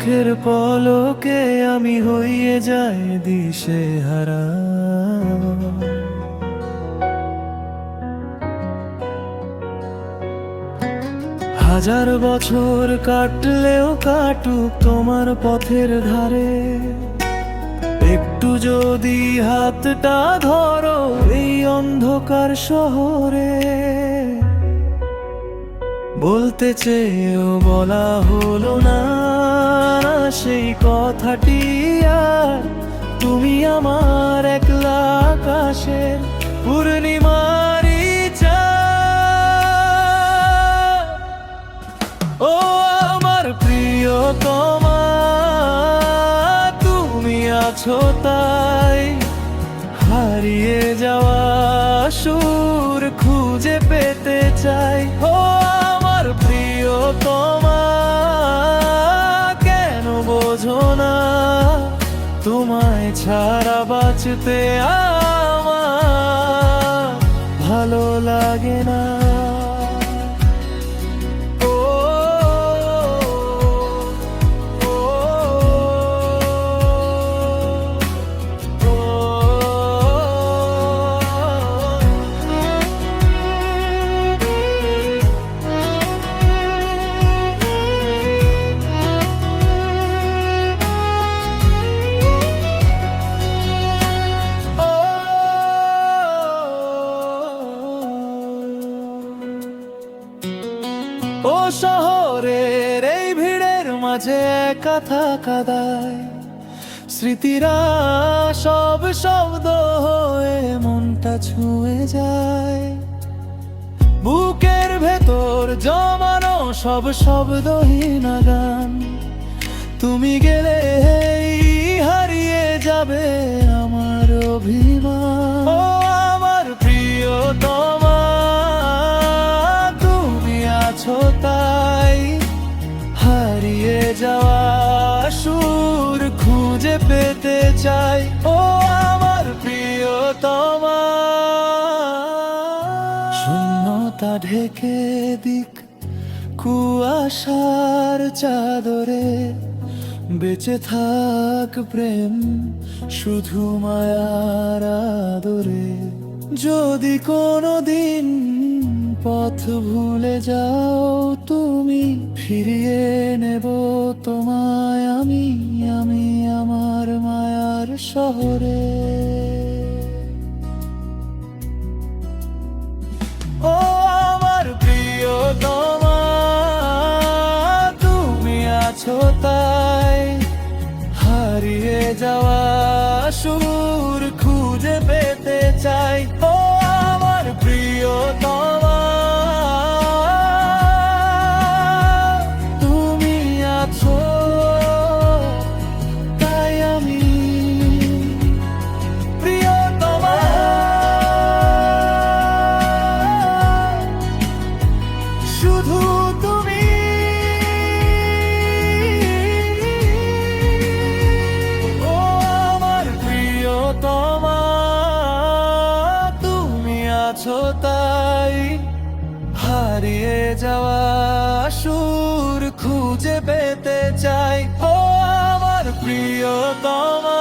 চোখের পলকে আমি হইয়ে যাই দিশেহারা। হাজার বছর কাটলেও কাটুক তোমার পথের ধারে, একটু যদি হাতটা ধরো এই অন্ধকার শহরে। বলতে চেয়েও বলা হলো না সেই কথাটি আর, তুমি আমার একলা আকাশের পূর্ণিমারি চাঁদ। ও আমার প্রিয়তমা, তুমি আছো তাই হারিয়ে যাওয়া সুর খুঁজে পেতে চাই। ও আমার প্রিয়তমা, কেন বোঝো না তোমায় ছাড়া বাঁচতে আমার ভালো লাগে না। ও শহরের এই ভিড়ের মাঝে একা থাকা দায়, স্মৃতিরা সব শব্দ হয়ে মনটা ছুঁয়ে যায়। বুকের ভেতর জমানো সব শব্দহীন গান, তুমি গেলে হারিয়ে যাবে আমার অভিমান। ও আমার প্রিয়তমা, তুমি আছো তাই হারিয়ে যাওয়া সুর খুঁজে পেতে চাই। ও আমার প্রিয়তমা, শূন্যতা ঢেকে দিক কুয়াশার চাদরে, বেঁচে থাক প্রেম শুধু মায়ার আদরে। যদি কোনোদিন পথ ভুলে যাও তুমি, ফিরিয়ে নেব তোমায় আমি, আমি আমার মায়ার শহরে। ও আমার প্রিয়তমা, তুমি আছো তাই হারিয়ে যাওয়া সুর খুঁজে পেতে চাই। ও আমার প্রিয়তমা, তুমি আছো তাই আমি প্রিয়তমা, শুধু তুমি। ও আমার প্রিয়তমা, তুমি আছো তাই হারিয়ে যাওয়া সুর খুঁজে পেতে চাই। ও আমার প্রিয়তমা।